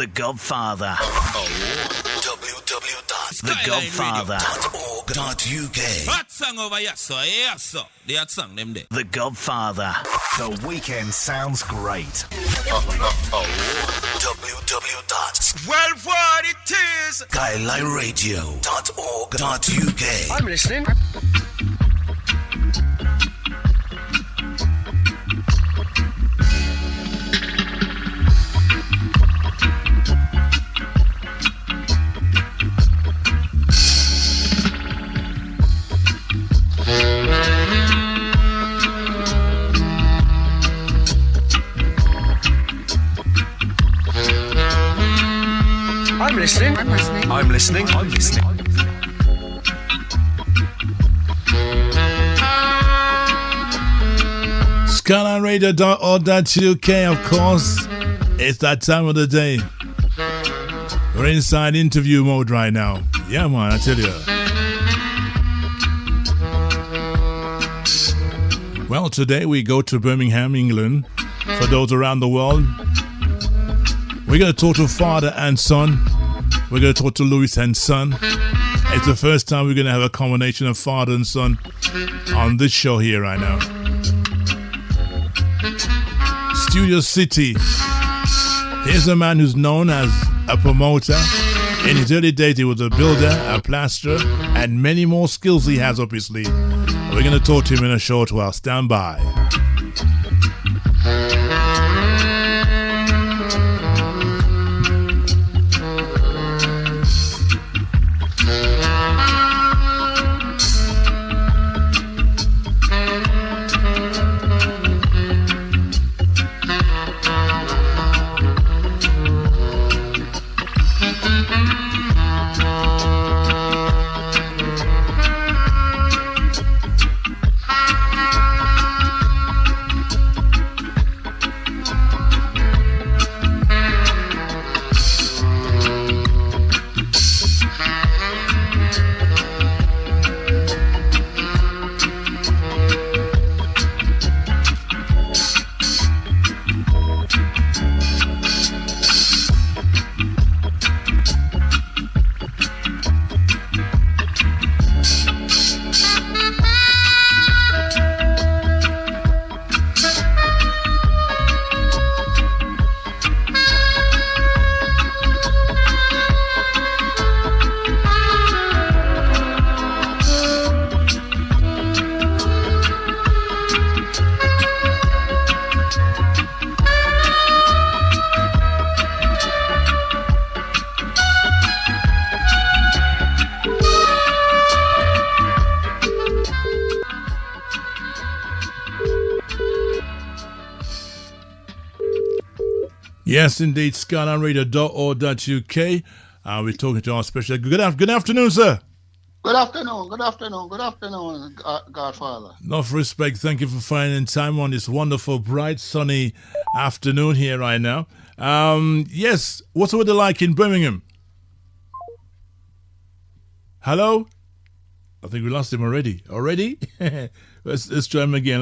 The Godfather. www.thegodfather.org.uk. Hot song over here, so yeah, so the hot song them there. The Godfather. The weekend sounds great. Well, what it is. GuyLineRadio.org.uk. I'm listening. I'm listening. I'm listening. I'm listening. SkylineRadio.org.uk, of course. It's that time of the day. We're inside interview mode right now. Yeah, man, I tell you. Well, today we go to Birmingham, England. For those around the world, we're going to talk to father and son. We're going to talk to Louis and son. It's the first time we're going to have a combination of father and son on this show here right now. Studio City. Here's a man who's known as a promoter. In his early days, he was a builder, a plasterer, and many more skills he has up his sleeve. We're going to talk to him in a short while. Stand by. Yes, indeed, SkylineRadio.org.uk. We're talking to our special. Good afternoon, sir. Good afternoon, Godfather. Enough respect. Thank you for finding time on this wonderful, bright, sunny afternoon here right now. Yes, what's the weather like in Birmingham? Hello? I think we lost him already. Already? Let's try him again.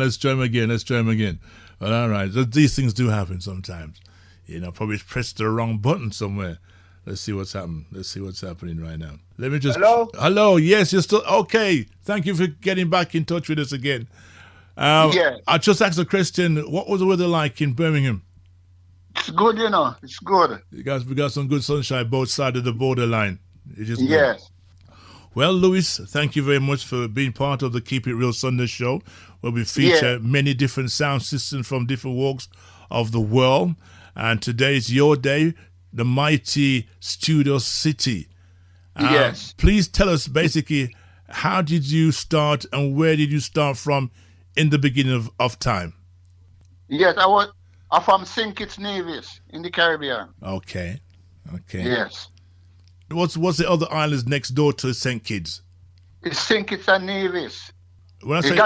Well, all right. These things do happen sometimes. You know, probably pressed the wrong button somewhere. Let's see what's happening. Right now. Let me just... Hello? Yes, you're still... Okay. Thank you for getting back in touch with us again. Yeah. I just asked a question. What was the weather like in Birmingham? It's good, you know. It's good. We got some good sunshine both sides of the borderline. Yes. Well, Louis, thank you very much for being part of the Keep It Real Sunday show, where we feature many different sound systems from different walks of the world. And today is your day, the mighty Studio City. Yes. Please tell us basically, how did you start and where did you start from in the beginning of time? Yes, I'm from St. Kitts Nevis in the Caribbean. Okay. Yes. What's the other islands next door to St. Kitts? It's St. Kitts and Nevis. When I You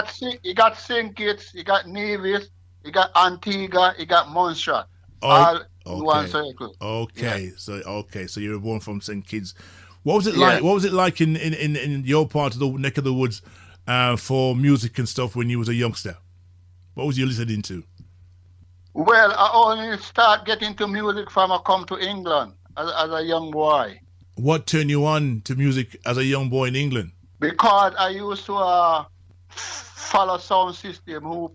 got St. Kitts, you got Nevis, you got Antigua, you got Montserrat. All in one circle. Okay. Yeah. So you were born from St. Kitts. What was it like? What was it like in your part of the neck of the woods for music and stuff when you was a youngster? What was you listening to? Well, I only start getting to music from I come to England. as a young boy. What turned you on to music as a young boy in England? Because I used to follow sound system who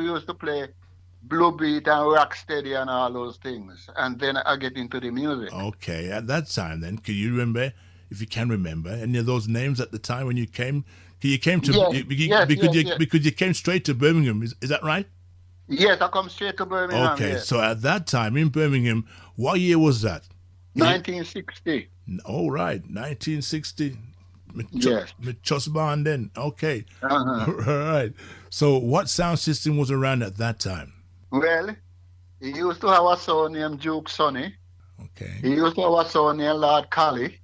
used to play blue beat and rock steady and all those things. And then I get into the music. Okay, at that time then, can you remember, if you can remember, any of those names at the time when you came? You came to because you came straight to Birmingham. Is that right? Yes, I come straight to Birmingham. Okay, yes. so at that time in Birmingham, what year was that? 1960. All right, 1960. Yes. Just born then. Okay. Uh-huh. All right. So what sound system was around at that time? Well, he used to have a son named Duke Sonny. Okay. He used to have a son named Lord Collie.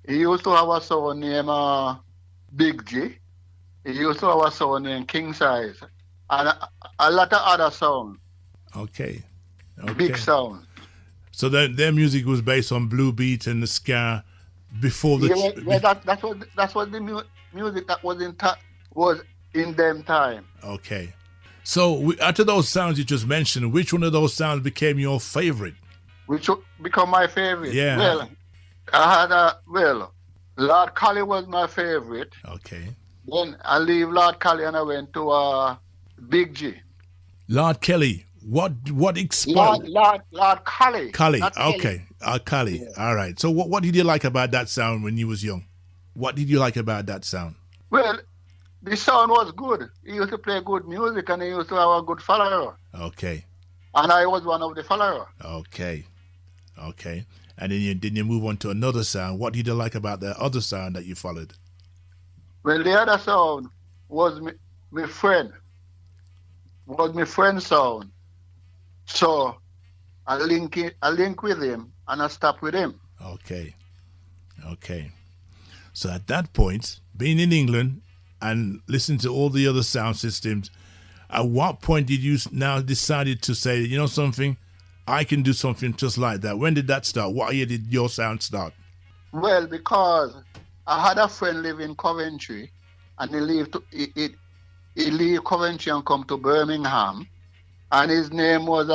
He used to have a son named Big G. He used to have a son named King Size. And a lot of other sound. Okay. Big sound. So their music was based on blue beat and the ska before the... that's what the music that was in them time. Okay. So out of those sounds you just mentioned, which one of those sounds became your favorite? Which become my favorite? Yeah. Well, I had Lord Collie was my favorite. Okay. Then I leave Lord Collie and I went to Big G. Lord Kelly. What exploded? Lord Collie. Collie. Okay. Collie. Yeah. All right. So what did you like about that sound when you was young? What did you like about that sound? Well, the sound was good. He used to play good music and he used to have a good follower. Okay. And I was one of the followers. Okay. And then you move on to another sound. What did you like about the other sound that you followed? Well, the other sound was my friend. Was my friend's sound. So I link with him and I stop with him. Okay. So at that point, being in England and listening to all the other sound systems, at what point did you now decided to say, you know something, I can do something just like that? When did that start? What year did your sound start? Well, because I had a friend live in Coventry, and he leave Coventry and come to Birmingham, and his name was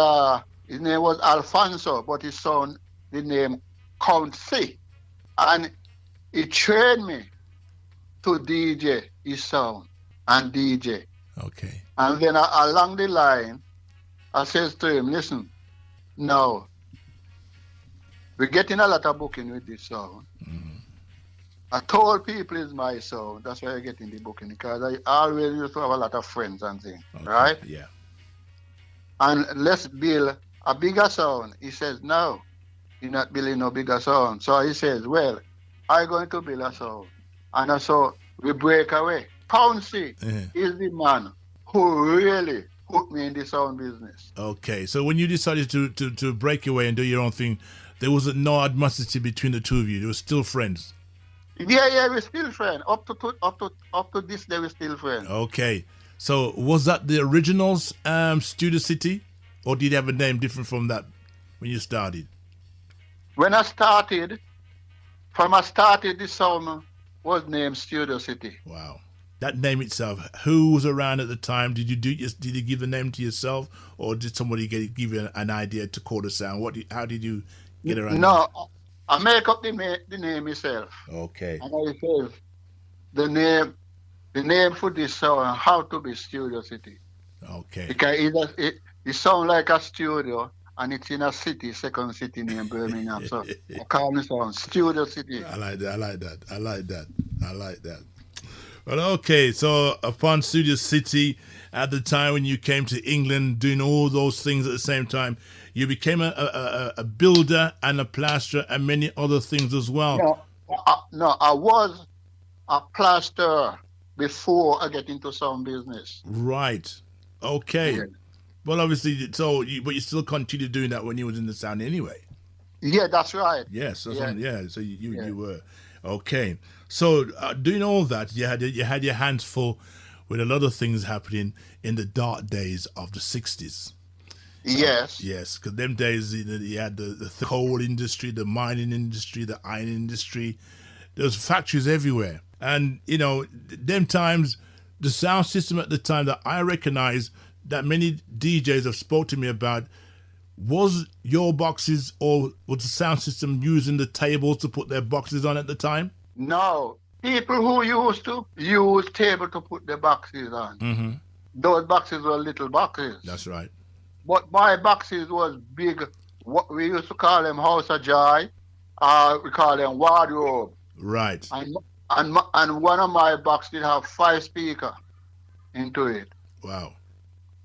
Alfonso, but his son the name Count C, and he trained me to DJ his sound and DJ. Okay. And then along the line, I says to him, listen, now, we're getting a lot of booking with this sound. Mm-hmm. I told people it's my sound. That's why I get in the booking, because I always used to have a lot of friends and things, right? Yeah. And let's build a bigger sound. He says, no, you're not building no bigger sound. So he says, well, I'm going to build a sound. And so we break away. Pouncy is the man who really put me in the sound business. Okay, so when you decided to break away and do your own thing, there was no animosity between the two of you. You were still friends. Yeah, we're still friends. Up to this day, we're still friends. Okay, so was that the originals, Studio City, or did you have a name different from that when you started? When I started, the sound was named Studio City. Wow. That name itself, who was around at the time? Did you give the name to yourself, or did somebody give you an idea to call the sound? How did you get around? No, I make up the name myself. Okay. And I say the name for this sound, how to be Studio City. Okay. Because it sounds like a studio, and it's in a city, second city named Birmingham. So I call this one Studio City. I like that. Well, okay, so upon Studio City, at the time when you came to England, doing all those things at the same time, you became a builder and a plasterer and many other things as well. No, I was a plasterer before I get into sound business. Right. Okay. Yeah. Well, obviously, but you still continued doing that when you was in the sound anyway. Yeah, that's right. Yes. So you were. Okay. So doing all that, you had your hands full with a lot of things happening in the dark days of the 60s. Yes. Yes, because them days you had the coal industry, the mining industry, the iron industry. There's factories everywhere. And, them times, the sound system at the time that I recognize that many DJs have spoke to me about Was your boxes or was the sound system using the tables to put their boxes on at the time? No. People who used to use table to put their boxes on. Mm-hmm. Those boxes were little boxes. That's right. But my boxes was big. What we used to call them House of Joy. We call them wardrobe. Right. And one of my boxes did have 5 speakers into it. Wow.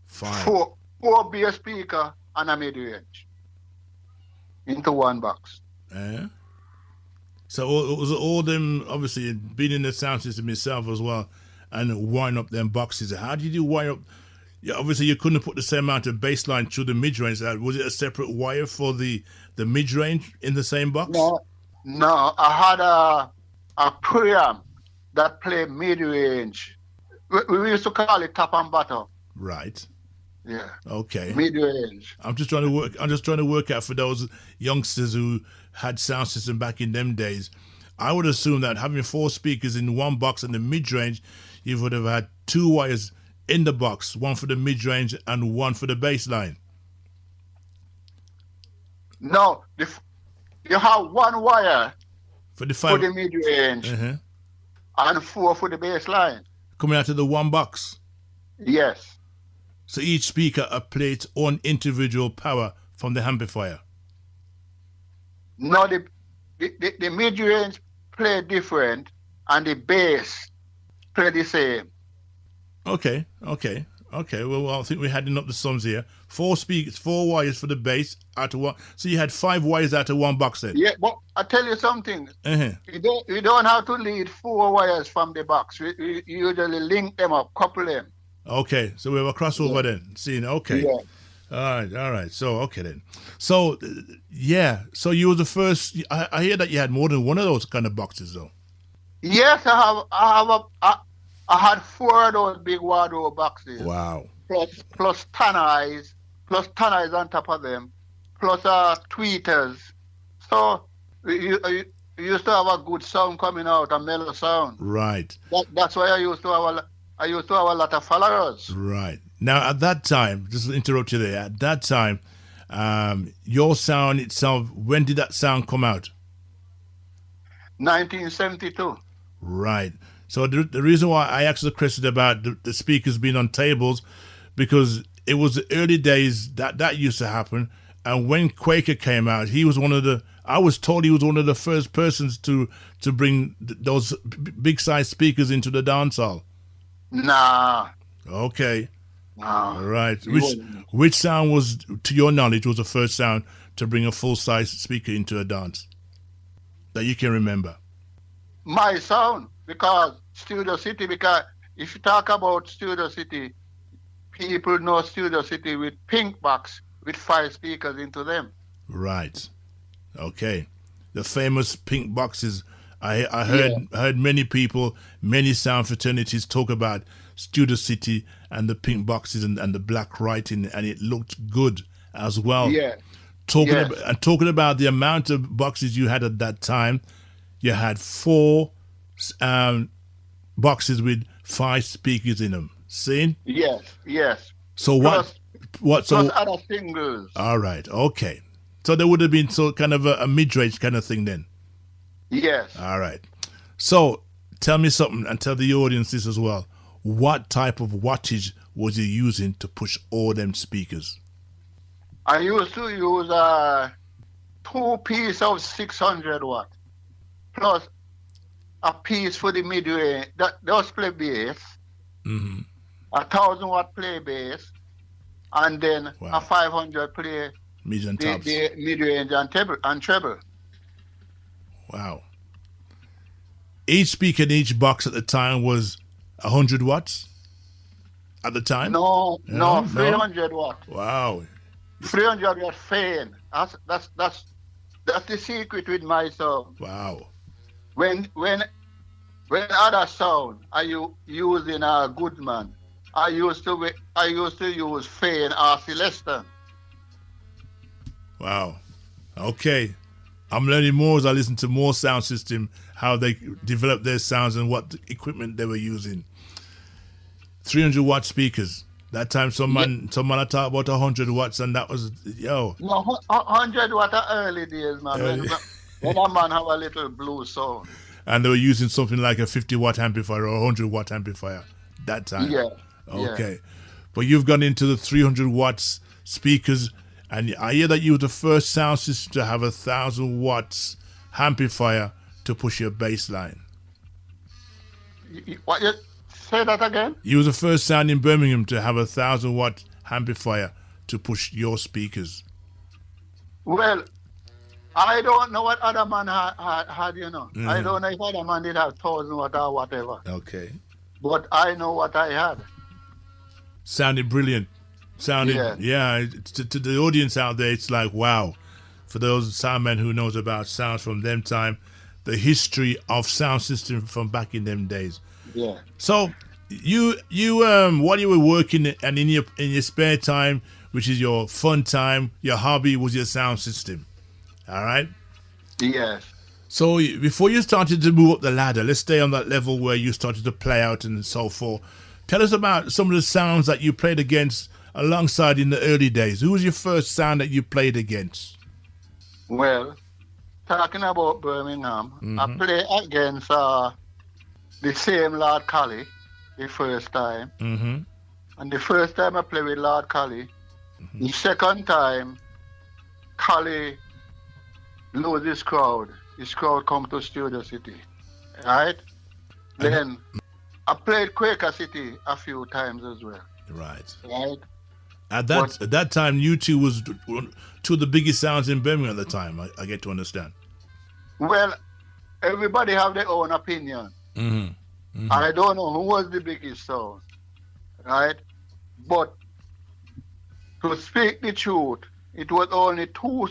5. Four bass speaker and a mid-range into one box. Yeah. So was all them, obviously being in the sound system itself as well, and wiring up them boxes. How did you wire up? Yeah, obviously you couldn't put the same amount of bass line through the mid-range. Was it a separate wire for the mid-range in the same box? No. I had a preamp that played mid-range. We used to call it top and bottom. Right. Yeah. Okay. Mid-range. I'm just trying to work out for those youngsters who had sound system back in them days. I would assume that having 4 speakers in one box in the mid-range, you would have had 2 wires in the box, one for the mid-range and one for the bass line. No, you have 1 wire For the for the mid-range and 4 for the bass line. Coming out of the one box. Yes. So each speaker played its own individual power from the amplifier. No, the mid-range play different and the bass play the same. Okay. Well, I think we're adding up the sums here. 4 speakers, 4 wires for the bass out of one. So you had 5 wires out of one box then. Yeah, but I tell you something. You don't have to lead 4 wires from the box. We usually link them up, couple them. Okay, so we have a crossover then. Seeing, okay. Yeah. All right. So, okay then. So, so you were the first. I hear that you had more than one of those kind of boxes though. Yes, I had 4 of those big wardrobe boxes. Wow. Plus tannoys on top of them, plus tweeters. So you used to have a good sound coming out, a mellow sound. Right. That's why I used to have a lot of followers. Right. Now, at that time, just to interrupt you there, at that time, your sound itself, when did that sound come out? 1972. Right. So the reason why I asked the question about the speakers being on tables, because it was the early days that used to happen. And when Quaker came out, I was told he was one of the first persons to bring those big size speakers into the dance hall. Nah. Okay. Nah. All right. Which sound was, to your knowledge, was the first sound to bring a full size speaker into a dance that you can remember? My sound, because Studio City, because if you talk about Studio City, people know Studio City with pink box with 5 speakers into them. Right. Okay. The famous pink boxes. I heard many people, many sound fraternities talk about Studio City and the pink boxes and the black writing, and it looked good as well. Yeah. Talking about the amount of boxes you had at that time, you had 4 boxes with 5 speakers in them. See? Yes. So plus other singles. All right. Okay. So there would have been kind of a mid-range kind of thing then. Yes. All right. So tell me something and tell the audience this as well. What type of wattage was you using to push all them speakers? I used to use 2 pieces of 600 watt plus a piece for the mid-range. Those play bass. Mm-hmm. 1,000 watt play bass, and then a 500 play mid and tops. The mid-range and treble. Wow. Each speaker in each box at the time was 100 watts at the time? No, 300 watts. Wow. 300 watt fan. That's the secret with my sound. Wow. When other sound are you using a Goodman, I used to use Fane or Celestin. Wow. Okay. I'm learning more as I listen to more sound system, how they develop their sounds and what equipment they were using. 300 watt speakers. That time someone had talked about 100 watts, and that was, yo. No, 100 watt are early days, man. When a man have a little blue sound. And they were using something like a 50 watt amplifier or 100 watt amplifier that time. Yeah. Okay. Yeah. But you've gone into the 300 watts speakers, and I hear that you were the first sound system to have 1,000 watts amplifier to push your bass line. What you say that again? You were the first sound in Birmingham to have 1,000 watt amplifier to push your speakers. Well, I don't know what other man had, you know. I don't know if other man did have 1,000 watt or whatever. Okay. But I know what I had. Sounded brilliant. Yeah. To the audience out there, it's like, wow. For those soundmen who knows about sounds from them time, the history of sound system from back in them days. Yeah. So you while you were working and in your spare time, which is your fun time, your hobby was your sound system. All right? Yes. So before you started to move up the ladder, let's stay on that level where you started to play out and so forth. Tell us about some of the sounds that you played against alongside in the early days. Who was your first sound that you played against? Well, talking about Birmingham, I played against the same Lord Colley the first time. And the first time I played with Lord Colley, the second time, Colley lose his crowd. His crowd come to Studio City, right? Then I played Quaker City a few times as well. Right. Right. At that time, U2 was two of the biggest sounds in Birmingham at the time. I get to understand. Well, everybody have their own opinion. I don't know who was the biggest sound, right? But to speak the truth, it was only two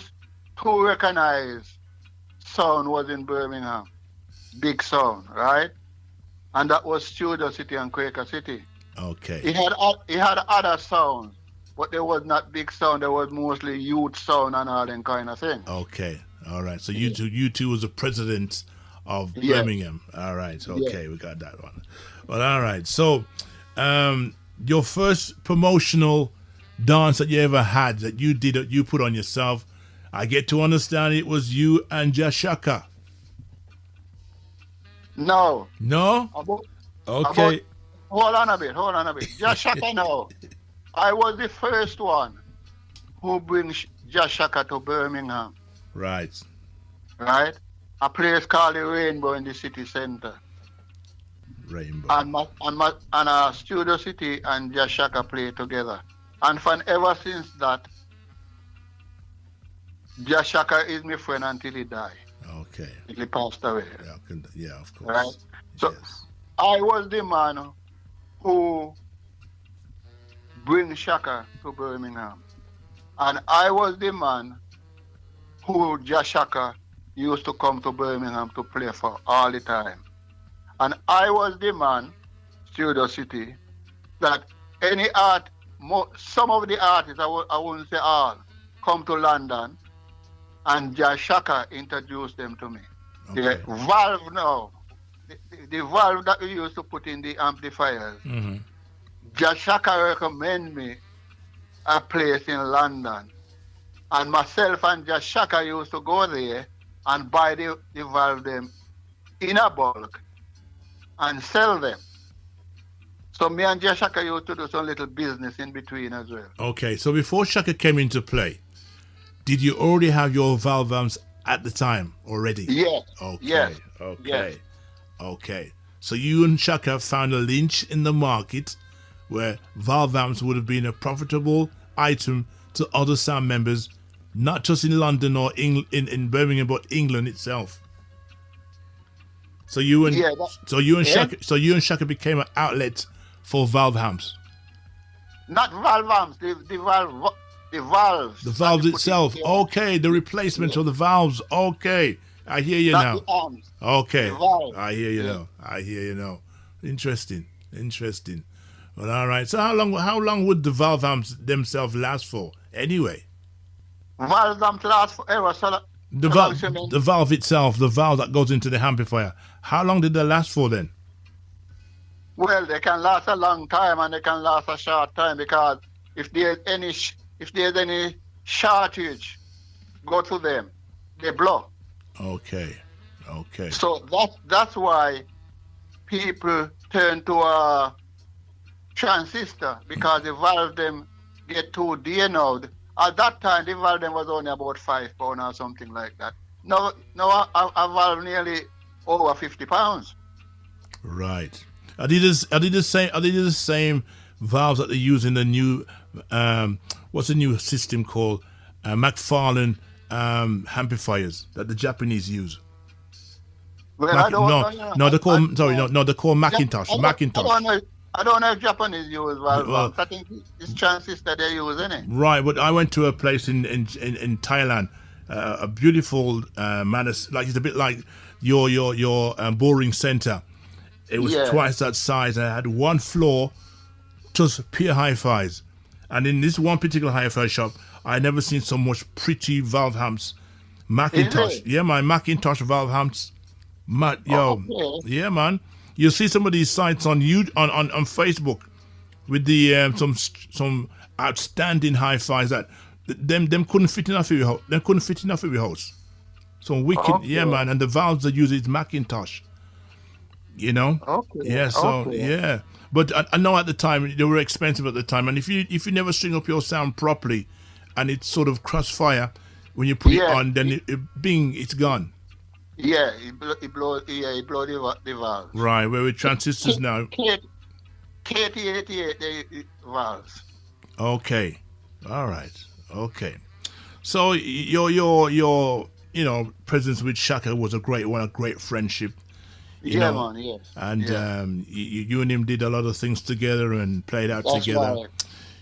recognized sound was in Birmingham, big sound, right? And that was Studio City and Quaker City. Okay. He had other sounds, but there was not big sound. There was mostly youth sound and all that kind of thing. Okay. All right. So U2 was the president of Birmingham. All right. Okay. We got that one. Well, all right. So your first promotional dance that you ever had that you did, that you put on yourself, I get to understand it was you and Shaka. No. No? Okay. Hold on a bit. Shaka, no. I was the first one who brings Shaka to Birmingham. Right. Right? A place called the Rainbow in the city center. Rainbow. And Studio City and Shaka play together. And from ever since that, Shaka is my friend until he died. Okay. He passed away. Yeah, of course. Right? So yes. I was the man who bring Shaka to Birmingham. And I was the man who Shaka used to come to Birmingham to play for all the time. And I was the man, Studio City, that some of the artists, I wouldn't say all, come to London and Shaka introduced them to me. Okay. The valve now, the valve that we used to put in the amplifiers, Shaka recommend me a place in London. And myself and Shaka used to go there and buy the valve them in a bulk and sell them. So me and Shaka used to do some little business in between as well. Okay, so before Shaka came into play, did you already have your valve amps at the time already? Yes. Okay. Yes. Okay. Yes. Okay. So you and Shaka found a niche in the market where valve amps would have been a profitable item to other sound members, not just in London or in Birmingham, but England itself. So you and Shaka became an outlet for valve amps. Not valve amps, the valves. The valves itself. Okay, the replacement of the valves. Okay, I hear you now. The arms. Okay, The valves. I hear you now. Interesting. Well, all right. So how long would the valve amps themselves last for anyway? Valve amps last forever. So The valve itself, the valve that goes into the amplifier. How long did they last for then? Well, they can last a long time and they can last a short time because if there's any shortage, go to them. They blow. Okay. So that's why people turn to a transistor because the valve them get too denuded. At that time, the valve them was only about £5 or something like that. Now a valve nearly over £50. Right. Are they the same valves that they use in the new what's the new system called? McFarlane amplifiers that the Japanese use. Well, I don't know. No, they're called Macintosh. I don't know if Japanese use valves. I think it's transistor they use, isn't it? Right, but I went to a place in Thailand, a beautiful like it's a bit like your boring center. It was twice that size, and I had one floor just pure hi-fis. And in this one particular hi-fi shop, I never seen so much pretty valve amps. Macintosh, yeah, my Macintosh valve amps. Yeah, man. You see some of these sites on Facebook with the some outstanding hi-fis that them couldn't fit enough of your house. They couldn't fit enough of your house. So wicked, yeah, man. And the valves they use is Macintosh. You know. Yeah. But I know at the time they were expensive at the time, and if you never string up your sound properly, and it's sort of crossfire when you put it on, then it's gone. Yeah, it blow the valve. Right, where with transistors now. KT88 the valves. Okay, all right, okay. So your presence with Shaka was a great one, a great friendship. You know? Man, yes. And you and him did a lot of things together and played out together. Right.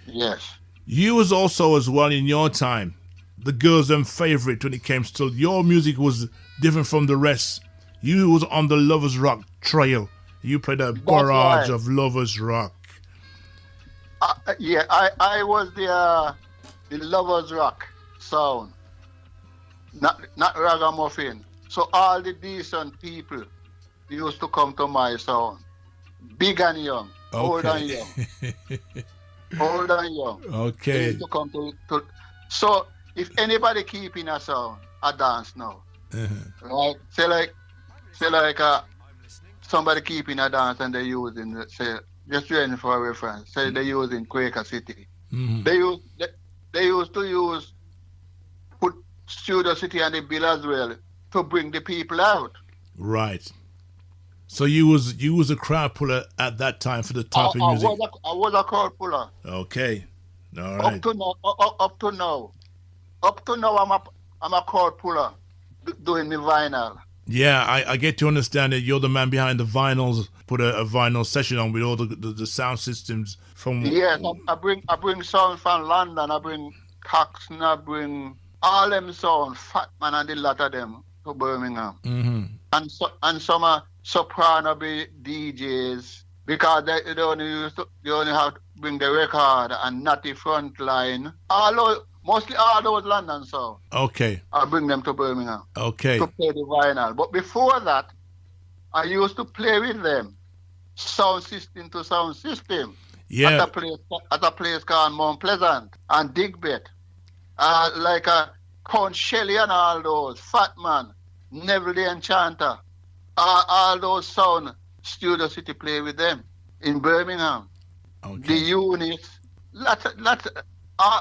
Yes. You was also as well in your time the girls' them favorite when it came to your music was different from the rest. You was on the Lovers Rock trail. You played a barrage of Lovers Rock. I was the Lovers Rock sound, not ragamuffin. So all the decent people used to come to my sound, big and young, old and young, old and young. Okay. They used to come to. So if anybody keeping a sound, I dance now. Right? Say like somebody keeping a dance and they using just doing for a reference. Say they using Quaker City. Mm-hmm. They used to put Studio City and the bill as well to bring the people out. Right. So you was a crowd puller at that time for the type of music. I was a crowd puller. Okay. All right. Up to now, I'm a crowd puller doing the vinyl. Yeah, I get to understand that you're the man behind the vinyls. Put a vinyl session on with all the sound systems from. Yes, I bring sound from London. I bring Coxsone. I bring all them sound, Fat Man and the lot of them to Birmingham. Mm-hmm. And some soprano DJs because they only have to bring the record and not the front line. Mostly all those London songs. Okay. I bring them to Birmingham. Okay. To play the vinyl. But before that, I used to play with them, sound system to sound system. Yeah. At a place called Mount Pleasant and Digbet. Like Count Shelley and all those, Fat Man, Neville the Enchanter. All those sound Studio City play with them in Birmingham. Okay. The units,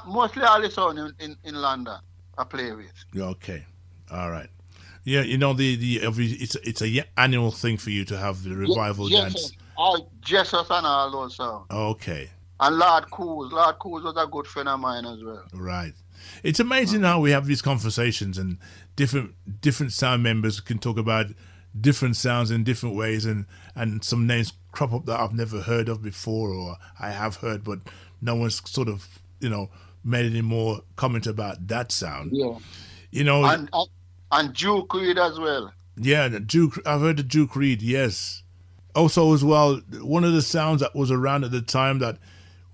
mostly all the sound in London I play with. Okay, all right. Yeah, it's a annual thing for you to have the revival dance. Jesus and all those sounds. Okay. And Lord Coos was a good friend of mine as well. Right. It's amazing how we have these conversations and different sound members can talk about different sounds in different ways, and some names crop up that I've never heard of before, or I have heard, but no one's sort of made any more comment about that sound. Yeah. And Duke Reed as well. Yeah, I've heard the Duke Reed. Yes. Also, as well, one of the sounds that was around at the time that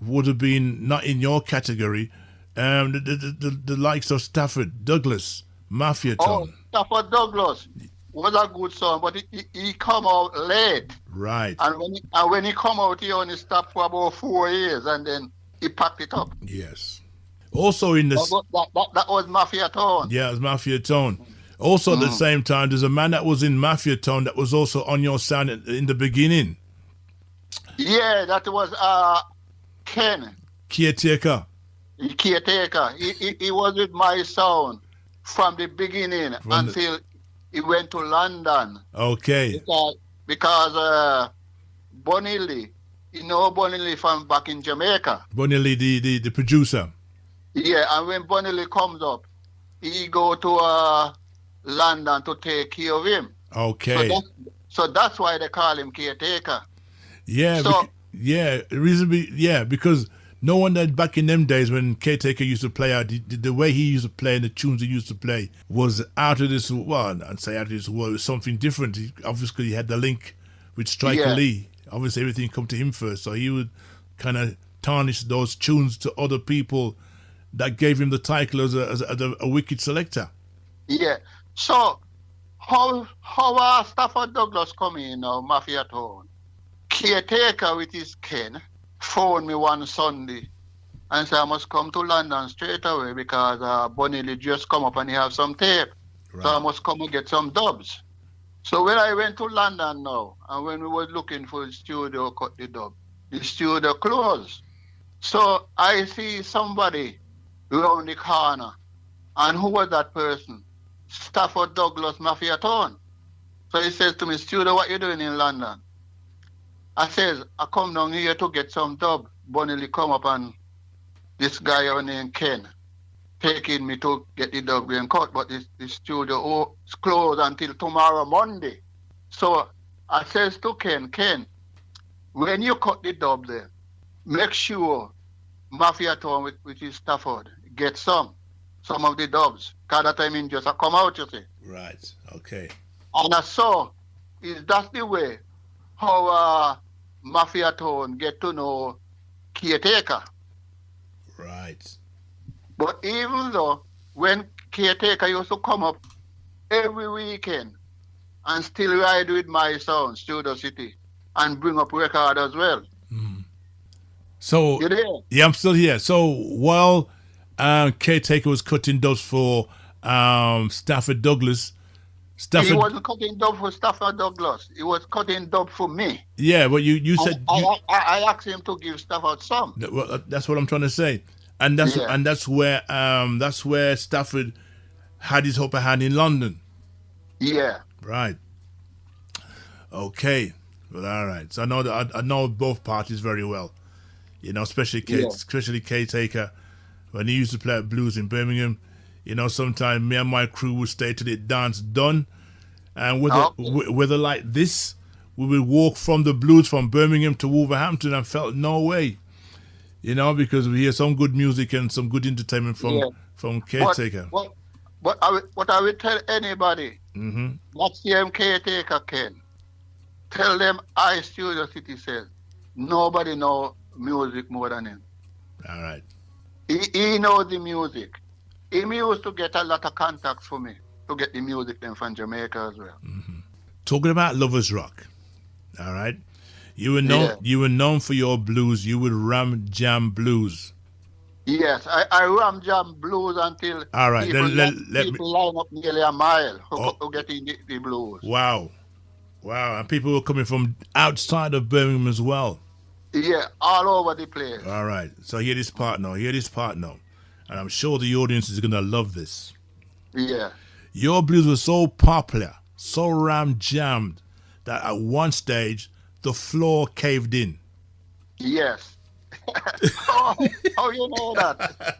would have been not in your category, the likes of Stafford Douglas, Mafia Tone. Oh, Stafford Douglas. was a good song, but he come out late. Right. And when he come out, he only stopped for about 4 years, and then he packed it up. Yes. Also in the... That was Mafia Tone. Yeah, it was Mafia Tone. Also at the same time, there's a man that was in Mafia Tone that was also on your sound in the beginning. Yeah, that was Ken. Caretaker. Caretaker. He was with my sound from the beginning until he went to London. Okay. Because Bonnie Lee, you know Bonnie Lee from back in Jamaica. Bonnie Lee, the producer. Yeah, and when Bonnie Lee comes up, he go to London to take care of him. Okay. So that's why they call him Caretaker. Yeah, because no one that back in them days when Caretaker used to play out, the way he used to play and the tunes he used to play was out of this world. I'd say out of this world, it was something different. Obviously, he had the link with Striker Lee. Obviously, everything come to him first, so he would kind of tarnish those tunes to other people that gave him the title as a wicked selector. Yeah. So how Stafford Douglas come in now, Mafia Tone? Caretaker with his Ken phoned me one Sunday and said I must come to London straight away because Bonnie Lee just come up and he have some tape. Right. So I must come and get some dubs. So when I went to London now, and when we were looking for the studio cut the dub, the studio closed. So I see somebody around the corner. And who was that person? Stafford Douglas Mafia Tone. So he says to me, studio, what you doing in London? I says, I come down here to get some dub. Bonnie Lee come up and this guy named Ken taking me to get the dub being cut, but the studio is closed until tomorrow, Monday. So I says to Ken, when you cut the dub there, make sure Mafia Tone with his Stafford get some of the dubs. Because that time in just come out, you see. Right, okay. And I saw, that's the way how Mafia Tone get to know Caretaker. Right. But even though when Caretaker used to come up every weekend and still ride with my sound, Studio City, and bring up record as well. Mm. So, you there? Yeah, I'm still here. So while Caretaker was cutting dubs for Stafford Douglas, he wasn't cutting dub for Stafford Douglas. He was cutting dub for me. Yeah, but you said I asked him to give Stafford some. Well, that's what I'm trying to say, and that's where Stafford had his upper hand in London. Yeah. Right. Okay. Well, all right. So I know both parties very well. You know, especially Caretaker when he used to play at blues in Birmingham. You know, sometimes me and my crew would stay till the dance done. And whether like this, we would walk from the blues from Birmingham to Wolverhampton and felt no way. You know, because we hear some good music and some good entertainment from Caretaker. What I will tell anybody, that's the Caretaker Ken. Tell them I Studio City says, nobody know music more than him. All right. He knows the music. He used to get a lot of contacts for me to get the music then from Jamaica as well. Mm-hmm. Talking about Lovers Rock, all right? You were known for your blues. You would ram jam blues. Yes, I ram jam blues until all right. people line up nearly a mile to get in the blues. Wow. And people were coming from outside of Birmingham as well. Yeah, all over the place. All right. So hear this part now. And I'm sure the audience is going to love this. Yeah. Your blues were so popular, so ram-jammed, that at one stage, the floor caved in. Yes. How you know that?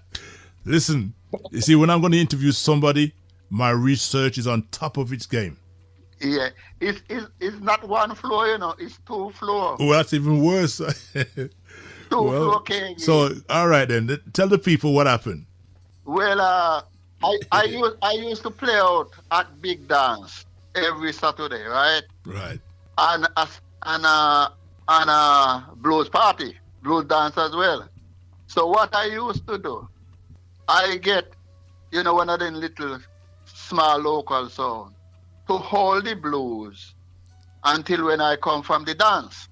Listen, you see, when I'm going to interview somebody, my research is on top of its game. Yeah. It's not one floor, you know. It's 2 floors. Oh, that's even worse. Okay. So, all right then. Tell the people what happened. Well, I used to play out at Big Dance every Saturday, right? Right. And blues party, blues dance as well. So what I used to do, I get, one of them little small local sound, to hold the blues until when I come from the dance.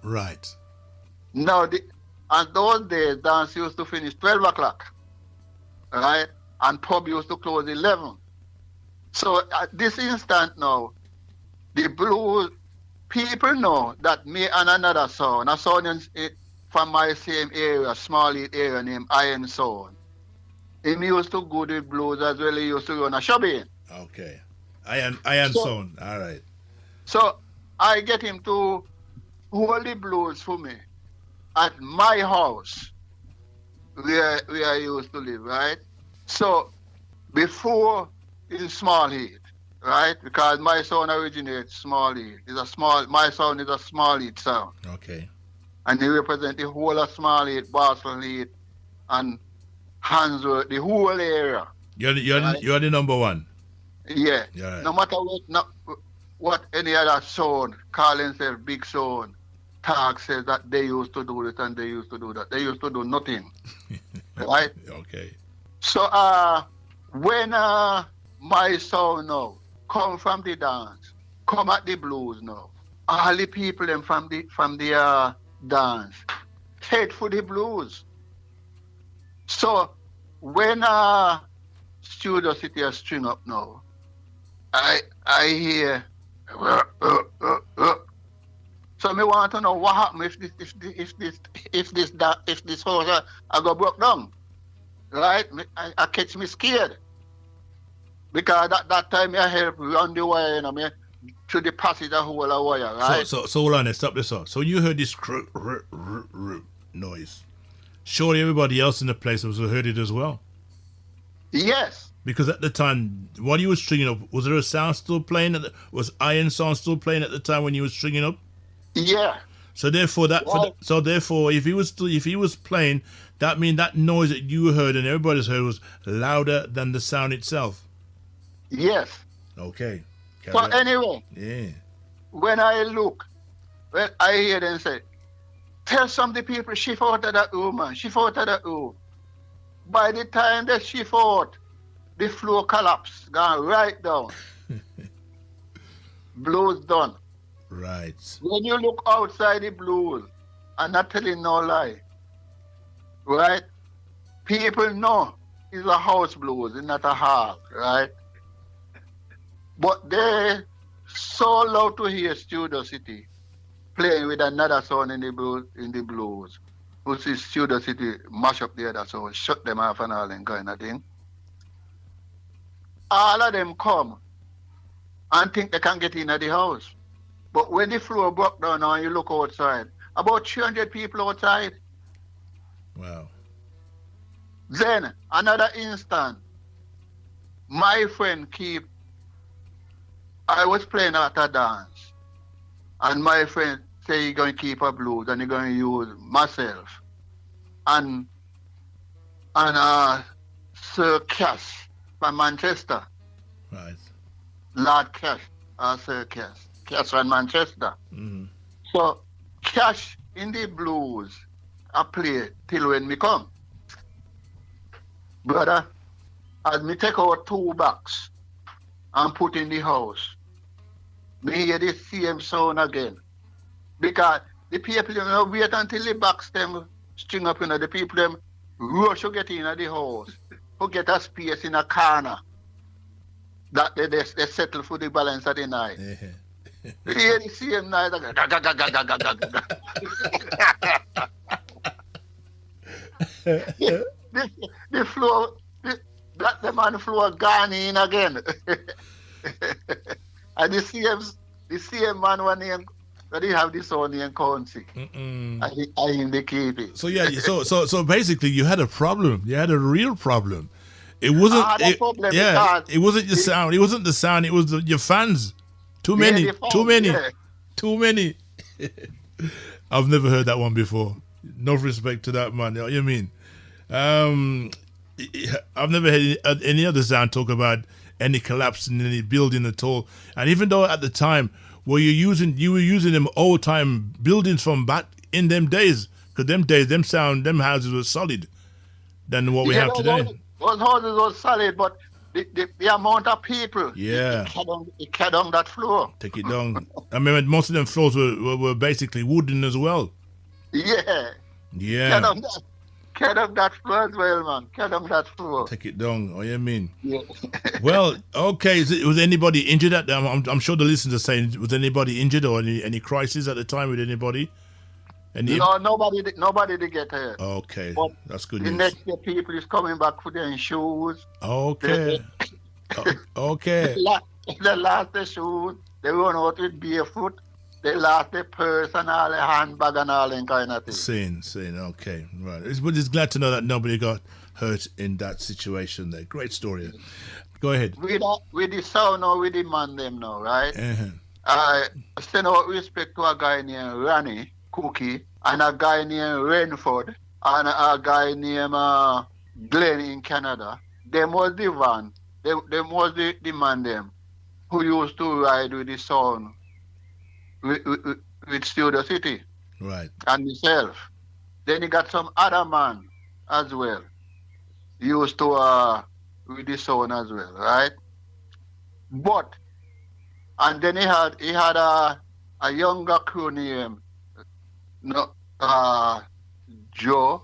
Right. Now, and those days, dance used to finish 12 o'clock, right? And pub used to close 11. So at this instant now, the blues, people know that me and another son, a son from my same area, small area named Iron Son, he used to go to blues as well. He used to run a shopping. Okay. Iron Son. All right. So I get him to hold the blues for me at my house where I used to live, right? So before in Small Heat, right? Because my sound originates Small Heat. My sound is a Small Heat sound. Okay. And he represents the whole of Small Heat, Boston Heat, and Handsworth, the whole area. You're the number one. Yeah. Right. No matter what any other sound, call themselves big sound, talk says that they used to do it and they used to do that. They used to do nothing. Right? Okay. So when my sound now come from the dance, come at the blues now, all the people them from the dance head for the blues. So when Studio City a string up now, I hear so me want to know what happen if this house I go broke down. Right? I catch me scared. Because that time I help run the wire, to the passage of whole of wire, right? So hold on, stop this off. So you heard this noise. Surely everybody else in the place also heard it as well. Yes. Because at the time, while you were stringing up, was there a sound still playing? Was Iron Sound still playing at the time when you were stringing up? Yeah. So therefore, if he was playing, that means that noise that you heard and everybody's heard was louder than the sound itself. Yes. Okay. So anyway, yeah. When I look, I hear them say, "Tell some of the people shift out of that room, man. Shift out of that room." By the time they shift out, the floor collapsed, gone right down. Blues done. Right. When you look outside the blues, I'm not telling no lie, right? People know it's a house blues, it's not a hall, right? But they so loud to hear Studio City playing with another sound in the blues. Who see Studio City mash up the other sound, shut them off and all that kind of thing. All of them come and think they can get in at the house. But when the floor broke down and you look outside, about 300 people outside. Wow. Then, another instant, my friend I was playing at a dance, and my friend said he's going to keep a blues and he's going to use myself and Sir Cash from Manchester. Right. Lord Cash, Sir Cash. Cash from Manchester. Mm-hmm. So, Cash in the blues, I play till when me come. Brother, as me take out 2 bucks and put in the house, me hear the same sound again. Because the people wait until the box them string up, the people them rush to get in the house, to get a space in a corner that they settle for the balance of the night. You hear the same night the floor, the man floor gone in again. And the same man one name that he have this on in county. I in the keep it. So yeah, so basically you had a problem. You had a real problem. It wasn't. It wasn't your sound. It wasn't the sound. It was your fans. Too many. Too many. I've never heard that one before. No respect to that man. You know what I mean? I've never heard any other sound talk about any collapse in any building at all. And even though at the time you were using them old time buildings from back in them days, because them houses were solid than what we have today. Those houses were solid, but the amount of people. Yeah. It carried on that floor. Take it down. I mean, most of them floors were basically wooden as well. Yeah. Yeah. Carried on that floor as well, man. Carried on that floor. Take it down. Oh, you mean? Yeah. Well, okay. Was anybody injured at them? I'm sure the listeners are saying, was anybody injured or any crisis at the time with anybody? No, nobody did get hurt. Okay, but that's good the news. next day, people is coming back for their shoes. Okay. Okay. They lost their shoes. They run out with barefoot. They lost their purse and all their handbag and all that kind of thing. Sane. Okay, right. But it's glad to know that nobody got hurt in that situation there. Great story. Go ahead. With the sound now, with the man them now, right? Uh-huh. I send out respect to a guy named Ronnie Cookie and a guy named Renford and a guy named Glenn in Canada. Them was the van. Them was the man them who used to ride with the sound with Studio City. Right. And myself. Then he got some other man as well. Used to with the sound as well, right? But and then he had a younger crew named Joe,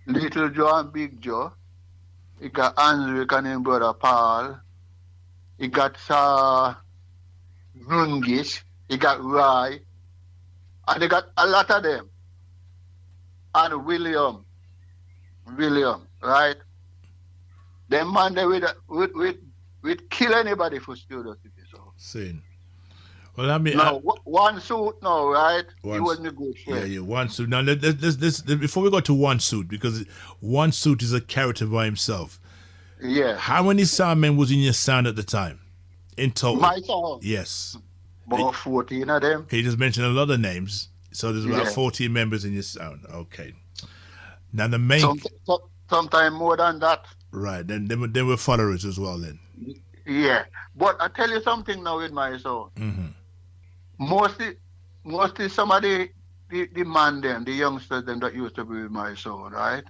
Little Joe and Big Joe. He got Andrew and his brother Paul. He got Nungish. He got Rai. And they got a lot of them. And William, right? Them man they would kill anybody for Studio City. So. Sane. Well, I mean, now, one suit now, right? He wasn't a good friend. Yeah, one suit. Now, let's before we go to one suit, because one suit is a character by himself. Yeah. How many soundmen was in your sound at the time? In total? My sound? Yes. About 14 of them. Okay, you just mentioned a lot of names. So there's about 14 members in your sound. Okay. Now, the main... Sometimes more than that. Right. Then there were followers as well then. Yeah. But I tell you something now with my sound. Mm-hmm. Mostly some of the man them, the youngsters them that used to be with my son, right?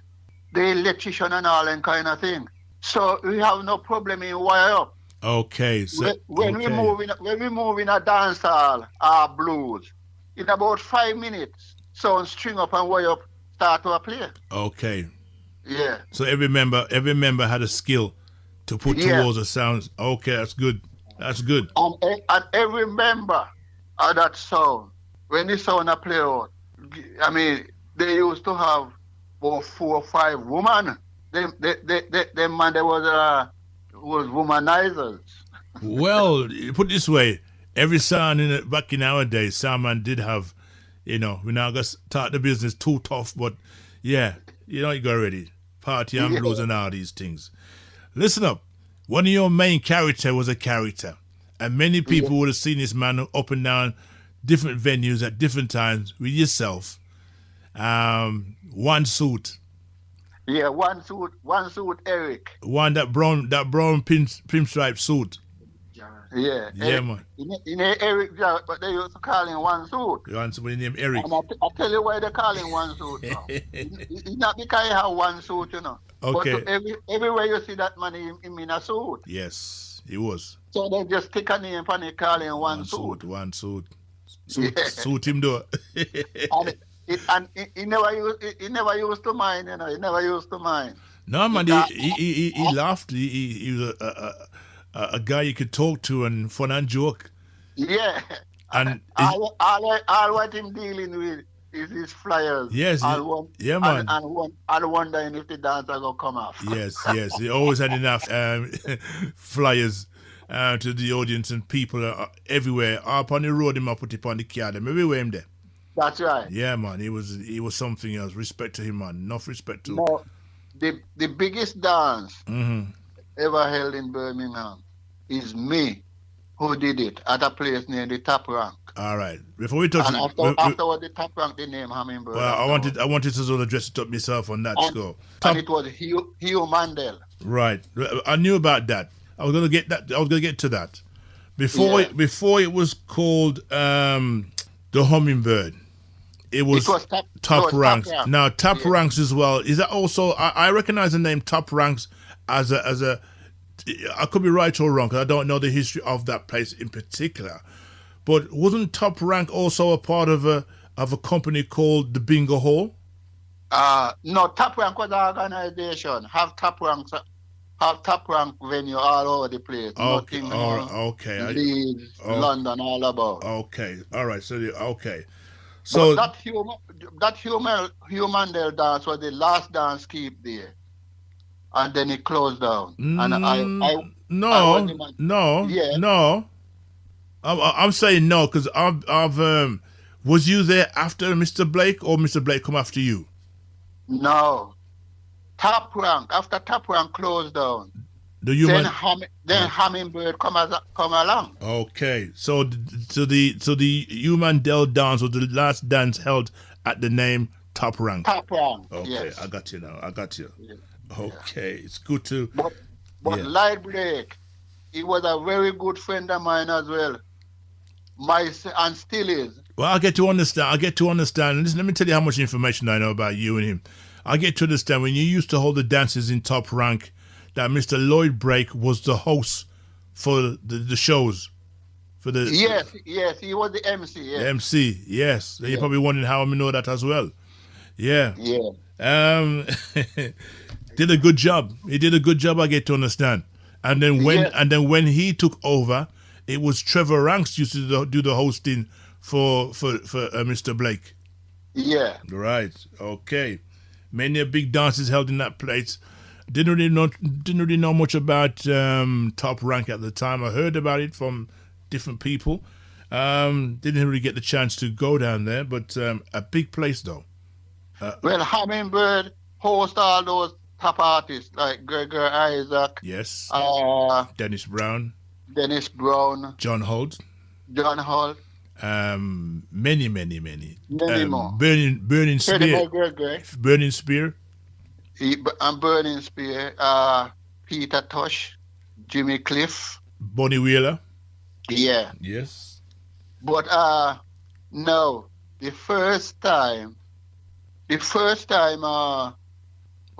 They electrician and all that kind of thing. So we have no problem in wire up. Okay. So when we move in a dance hall or blues, in about 5 minutes, sound string up and wire up start to play. Okay. Yeah. So every member had a skill to put towards the sounds. Okay, that's good. That's good. And every member of that sound, when the sound play out, I mean, they used to have about 4 or 5 women. Them man, they was womanizers. Well, put it this way, every sound back in our day, soundman did have, we now got start the business too tough, but yeah, you go already. Party and blues and all these things. Listen up. One of your main character was a character. And many people would have seen this man up and down different venues at different times with yourself. One suit. Yeah, one suit, Eric. That brown pinstripe suit. Yeah. Yeah, man. In Eric, but they used to call him one suit. You want somebody named Eric? And I tell you why they call him one suit now. It's not because he have one suit, Okay. But everywhere you see that man, him in a suit. Yes, he was. So they just stick a name and they call him one suit. One suit. Suit him though. and he never used to mind, He never used to mind. No, man, he laughed. He was a guy you could talk to and fun and joke. Yeah. And all what him dealing with is his flyers. Yes. Yeah, man. And wondering if the dance are going to come off. Yes. He always had enough flyers to the audience, and people everywhere. Up on the road, him up put it on the car. Everywhere him there. That's right. Yeah, man. He was something else. Respect to him, man. Enough respect to him. No, the biggest dance Mm-hmm. ever held in Birmingham is me who did it at a place named the Top Rank. All right. Before we touch and afterward the Top Rank, they named Hummingbird. Well, I wanted to sort of dress it up myself on that score. And it was Hugh Mandel. Right. I knew about that. I was gonna get to that. Before it was called the Hummingbird. It was Top Ranks. Now Top Ranks as well. Is that also? I recognize the name Top Ranks as a I could be right or wrong because I don't know the history of that place in particular. But wasn't Top Rank also a part of a company called the Bingo Hall? No, Top Rank was an organization. Have Top Rank venue all over the place. Okay, Nothing, okay. Leeds, London, all about. Okay, all right. So but that human dance was the last dance keep there, and then it closed down. And no. I'm saying no because I've was you there after Mr. Blake or Mr. Blake come after you? No. Top Rank, after Top Rank closed down, then Hummingbird come along. Okay, so the Human Dell dance was the last dance held at the name Top Rank. Top Rank. Okay, yes. I got you now. Yeah. Okay, it's good to. But Light Blake, he was a very good friend of mine as well. And still is. Well, I get to understand. And listen, let me tell you how much information I know about you and him. I get to understand when you used to hold the dances in Top Rank that Mr. Lloyd Brake was the host for the shows. Yes, he was the MC. Yes. The MC, yes. You're probably wondering how I know that as well. Yeah. Yeah. Did a good job. He did a good job, I get to understand. And then when he took over, it was Trevor Ranks used to do the hosting for Mr. Blake. Yeah. Right. Okay. Many big dances held in that place. Didn't really know much about Top Rank at the time. I heard about it from different people. Didn't really get the chance to go down there, but a big place though. Well, Hummingbird hosts all those top artists like Gregor Isaac. Yes. Dennis Brown. John Holt. Many more. Burning Spear. Burning Spear. And Burning Spear. Peter Tosh. Jimmy Cliff. Bonnie Wheeler. Yeah. Yes. But no, the first time.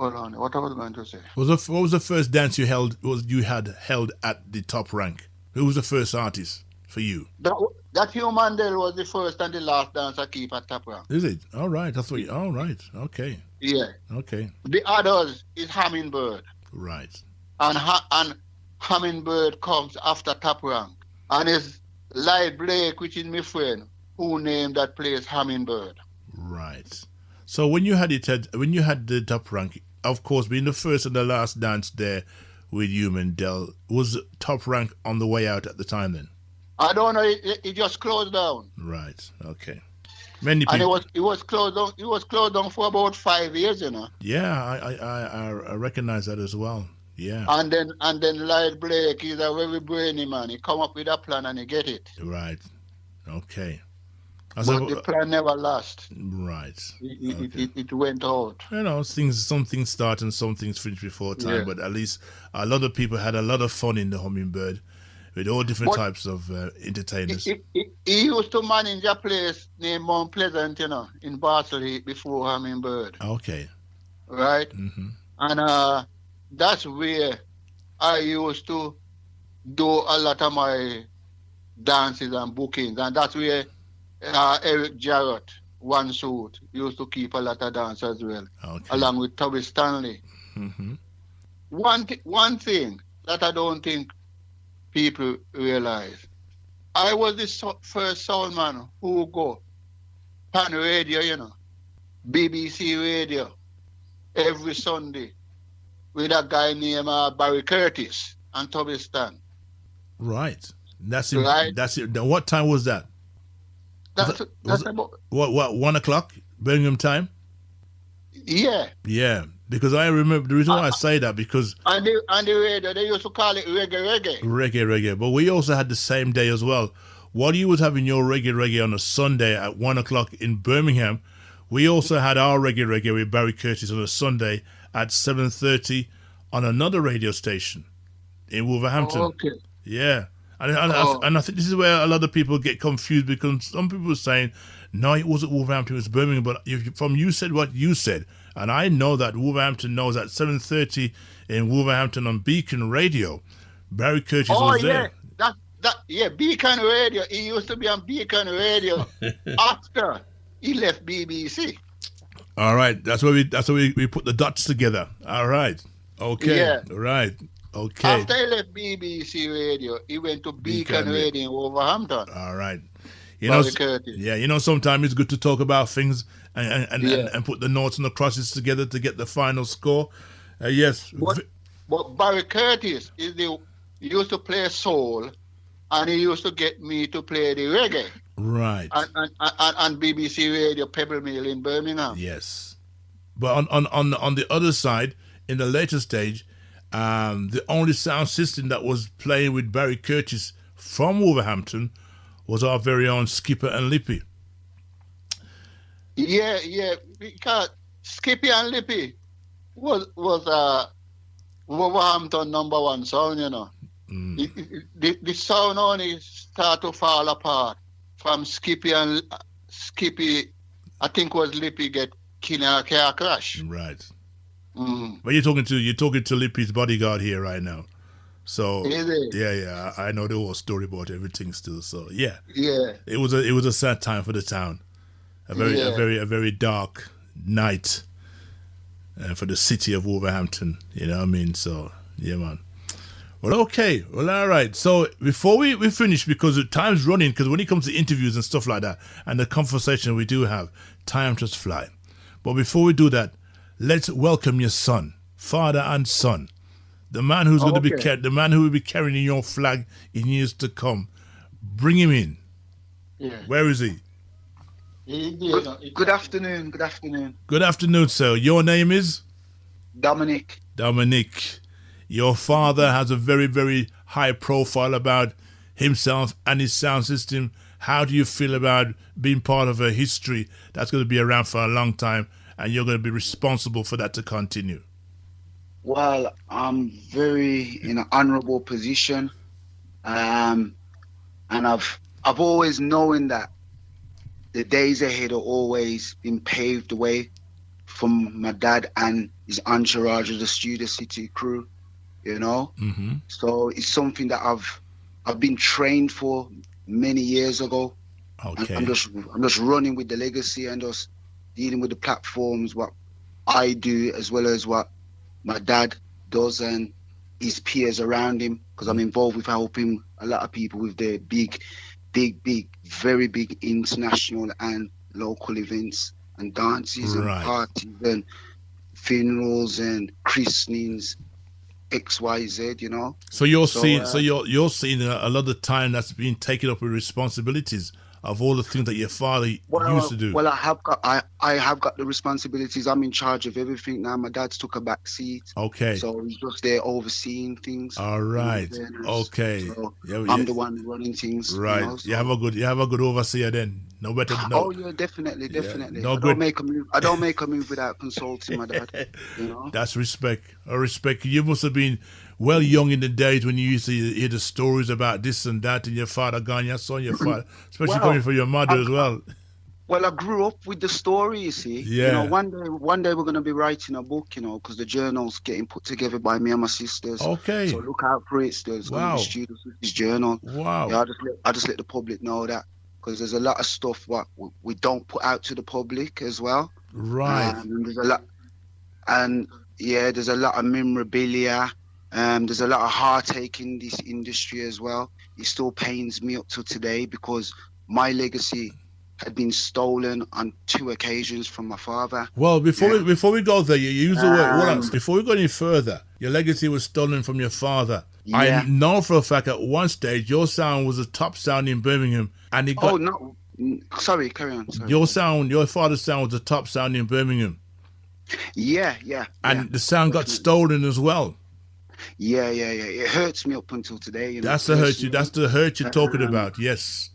Hold on, what I was going to say. What was the first dance you had held at the Top Rank? Who was the first artist for you? That Human Dell was the first and the last dance I keep at Top Rank. Is it? All right. All right. Okay. Yeah. Okay. The others is Hummingbird. Right. And Hummingbird comes after Top Rank. And it's Light Blake, which is my friend, who named that place Hummingbird. Right. So when you had the Top Rank, of course, being the first and the last dance there with Human Dell, was Top Rank on the way out at the time then? I don't know. It just closed down. Right. Okay. Many people. And it was closed down. It was closed down for about 5 years, you know. Yeah, I recognize that as well. Yeah. And then Light Blake is a very brainy man. He come up with a plan and he get it. Right. Okay. But the plan never last. Right. It went out. You know, some things start and some things finish before time. Yeah. But at least a lot of people had a lot of fun in the Hummingbird with all different types of entertainers. He used to manage a place named Mount Pleasant, you know, in Bartley before Hummingbird. Okay. Right? Mm-hmm. And that's where I used to do a lot of my dances and bookings. And that's where Eric Jarrett, One Suit, used to keep a lot of dance as well, along with Toby Stanley. Mm-hmm. One thing that I don't think people realize, I was the first soul man who go on radio, you know, BBC radio, every Sunday with a guy named Barry Curtis and Toby Stan. Right. That's it. Right. That's it. Now, what time was that? That's about... What, 1 o'clock, Birmingham time? Yeah. Yeah, because I remember, the reason why I say that, because... On the radio, they used to call it reggae. Reggae. But we also had the same day as well. While you was having your reggae on a Sunday at 1 o'clock in Birmingham, we also had our reggae with Barry Curtis on a Sunday at 7:30 on another radio station in Wolverhampton. Oh, okay. Yeah. And I think this is where a lot of people get confused, because some people are saying, no, it wasn't Wolverhampton, it was Birmingham. But you said what you said, and I know that Wolverhampton knows at 7:30 in Wolverhampton on Beacon Radio. Barry Curtis Oh was yeah, there. yeah, Beacon Radio. He used to be on Beacon Radio after he left BBC. All right, that's where we put the dots together. All right, okay, Yeah. right, okay. After he left BBC Radio, he went to Beacon Radio in Wolverhampton. All right. Barry Curtis. Yeah, sometimes it's good to talk about things and put the noughts and the crosses together to get the final score. Yes. But Barry Curtis he used to play soul, and he used to get me to play the reggae. Right. And BBC Radio Pebble Mill in Birmingham. Yes. But on the other side, in the later stage, the only sound system that was playing with Barry Curtis from Wolverhampton was our very own Skipper and Lippy. Yeah, because Skippy and Lippy was Wolverhampton #1 sound, you know. The sound only start to fall apart from Skippy, I think was Lippy get killed in a car crash. Right. But you're talking to Lippy's bodyguard here right now. So Is it? yeah, I know the whole story about everything still. So yeah, Yeah. it was a sad time for the town, a very dark night for the city of Wolverhampton. You know what I mean? So yeah, man. Well, okay, well, all right. So before we finish, because the time's running, because when it comes to interviews and stuff like that, and the conversation we do have, time just fly. But before we do that, let's welcome your son, father and son. The man who's going to be the man who will be carrying your flag in years to come. Bring him in. Yeah. Where is he? Good afternoon. Good afternoon. Good afternoon, sir. Your name is? Dominic. Dominic. Your father has a very, very high profile about himself and his sound system. How do you feel about being part of a history that's going to be around for a long time, and you're going to be responsible for that to continue? Well, I'm very in an honourable position, and I've always known that the days ahead are always been paved the way from my dad and his entourage of the Studio City crew, you know. Mm-hmm. So it's something that I've been trained for many years ago. Okay. I'm just running with the legacy and just dealing with the platforms, what I do as well as what my dad does and his peers around him, because I'm involved with helping a lot of people with their big, very big international and local events and dances and parties and funerals and christenings, XYZ, you know. So you're seeing a lot of time that's being taken up with responsibilities of all the things that your father used to do. Well, I have got the responsibilities. I'm in charge of everything now. My dad's took a back seat. Okay. So he's just there overseeing things. All right. Okay. So I'm the one running things. Right. You know, so. You have a good overseer then. No better. No. Oh yeah, definitely. Yeah. I don't make a move without consulting my dad. You know. That's respect. I respect. You must have been well young in the days when you used to hear the stories about this and that, and your father gone, your son, your father, especially coming from your mother as well. Well, I grew up with the story, you see. Yeah. You know, one day we're going to be writing a book, you know, because the journal's getting put together by me and my sisters. Okay. So look out for it. There's going to be Students with this journal. Wow. Yeah, I just let the public know that, because there's a lot of stuff what we don't put out to the public as well. Right. And there's a lot, and yeah, there's a lot of memorabilia. There's a lot of heartache in this industry as well. It still pains me up to today because my legacy had been stolen on 2 occasions from my father. Well, before we go there, you use the word. Before we go any further, your legacy was stolen from your father. Yeah. I know for a fact at one stage your sound was a top sound in Birmingham, and it got. Oh no! Sorry, carry on. Sorry. Your father's sound was a top sound in Birmingham. Yeah. And the sound got stolen as well. Yeah. It hurts me up until today. You know? That's the hurt you're talking about. Yes.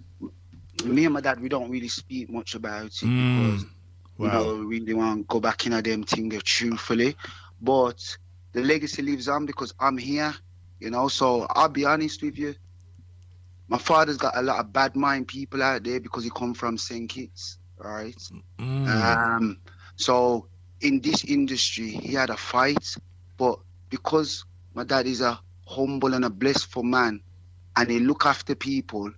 Me and my dad, we don't really speak much about it because you know, we really want to go back in a them thing truthfully. But the legacy lives on because I'm here, you know. So I'll be honest with you. My father's got a lot of bad mind people out there because he come from St. Kitts, right? So in this industry, he had a fight, but because my dad is a humble and a blissful man, and he look after people,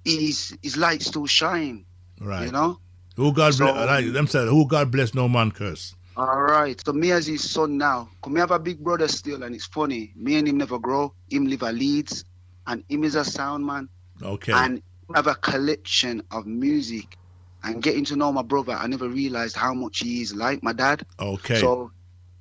his light still shine. Right. You know? Who God So- bless, like them said, who God bless, no man curse. All right. So me as his son now, cause me have a big brother still, and it's funny. Me and him never grow. Him live at Leeds, and him is a sound man, Okay. and have a collection of music. And getting to know my brother, I never realized how much he is like my dad. Okay. So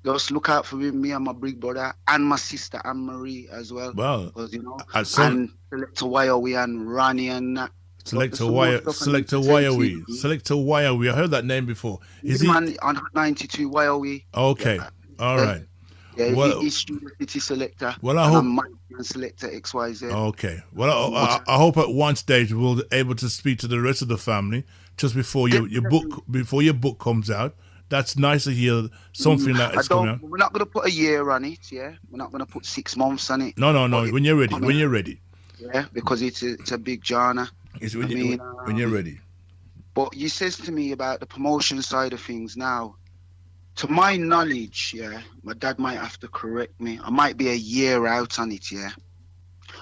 just look out for him, me and my big brother, and my sister Anne Marie as well. Well, Because you know, at some- and Selector Wyowie and Ronnie and that. Selector Some Wire, more stuff Selector on the Wyowie, TV. Selector Wyowie. I heard that name before. Is He's he? man on 92 Wyowie. Okay. Yeah. All right. Yeah, Well- he's Studio City Selector. Well, I and hope- I'm man Selector XYZ. Okay. Well, I hope at one stage we'll be able to speak to the rest of the family just before your book comes out. That's nice to hear something like it's coming out. We're not going to put a year on it, yeah? We're not going to put 6 months on it. No. But When you're ready. coming When you're out, ready. Yeah, because it's a big genre. It's I mean, when you're ready. But you says to me about the promotion side of things now. To my knowledge, yeah, my dad might have to correct me. I might be a year out on it, yeah.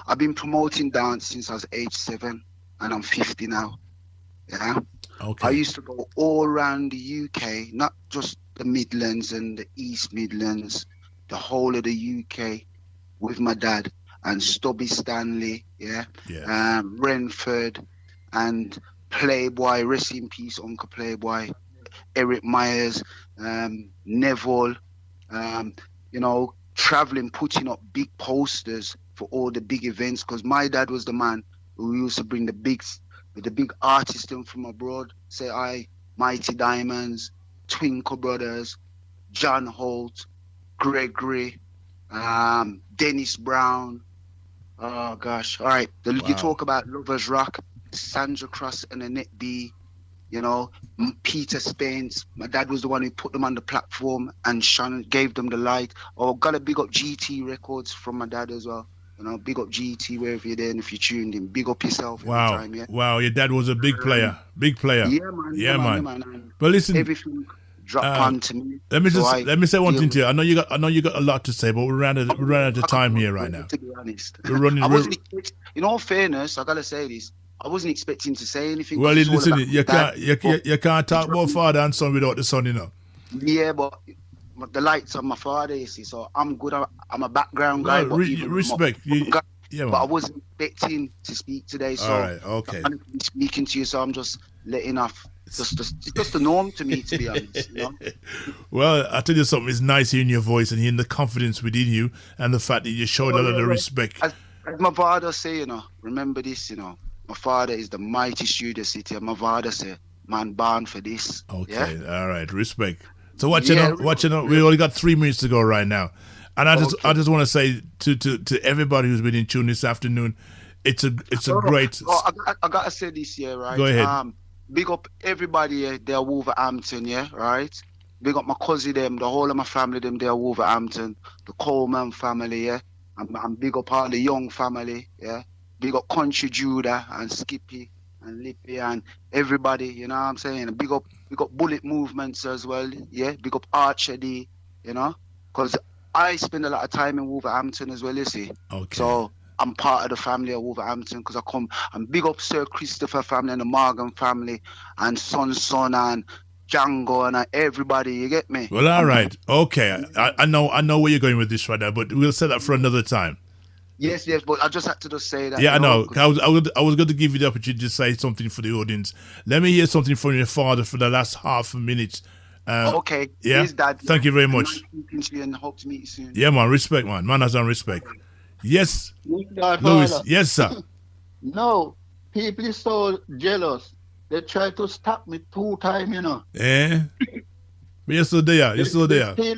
I've been promoting dance since I was age 7, and I'm 50 now. Yeah. Okay. I used to go all around the UK, not just the Midlands and the East Midlands, the whole of the UK with my dad and Stubby Stanley, yeah, Yeah. Renford and Playboy, rest in peace, Uncle Playboy, Eric Myers, Neville, you know, traveling, putting up big posters for all the big events, because my dad was the man who used to bring the big artists in from abroad. Say Mighty Diamonds, Twinkle Brothers, John Holt, Gregory, Dennis Brown. Oh gosh! All right, you talk about Lovers Rock, Sandra Cross and Annette B. You know, Peter Spence. My dad was the one who put them on the platform and gave them the light. Oh, gotta big up GT Records from my dad as well. You know, big up GT wherever you're there, and if you tuned in, big up yourself. Wow. Every time, yeah? Wow. Your dad was a big player. Big player. Yeah, man. And But listen, everything dropped onto me. let me say one thing to you. I know you got a lot to say, but we're running out of time here right now. To be honest, We're running. I wasn't. In all fairness, I gotta say this. I wasn't expecting to say anything. Well, It's all listen, about you dad. you can't talk about father and son without the son, you know. Yeah, but the lights on my father, you see. So I'm good. I'm a background guy. Well, but even respect. but Yeah, I man. wasn't expecting to speak today. So All right, okay. I'm speaking to you, so I'm just letting off. It's just the norm to me, to be honest. You know? Well, I tell you something. It's nice hearing your voice and hearing the confidence within you, and the fact that you showed a lot of respect. As my father say, you know, remember this, you know, my father is the mighty Studio City, and my father say, man, born for this. Okay, Yeah? all right, respect. So watching out. We only got 3 minutes to go right now, and I just want to say to everybody who's been in tune this afternoon, it's a great. I gotta say this here, right? Go ahead. Big up everybody here, they're Wolverhampton, yeah, right? Big up my cousin them, the whole of my family them, they're Wolverhampton, the Coleman family, yeah. And big up all the Young family, yeah. Big up Country Judah and Skippy and Lippy and everybody, you know what I'm saying? And big up Bullet Movements as well, yeah. Big up Archer D, you know, because I spend a lot of time in Wolverhampton as well, you see. Okay. So I'm part of the family of Wolverhampton because I come and big up Sir Christopher family and the Morgan family and Son and Django and everybody, you get me? Well, all right, okay. I know where you're going with this right now, but we'll set that for another time. Yes, but I just had to just say that. Yeah, I you know. I was going to give you the opportunity to say something for the audience. Let me hear something from your father for the last half a minute. Okay. Yeah. Here's Dad. Thank you very much. Nice speaking to you and hope to meet you soon. Yeah, man. Respect, man. Man has done respect. Yes, Godfather. Louis. Yes, sir. No, people is so jealous. They try to stop me 2 times, you know. Eh? But you're still there. You're still there. They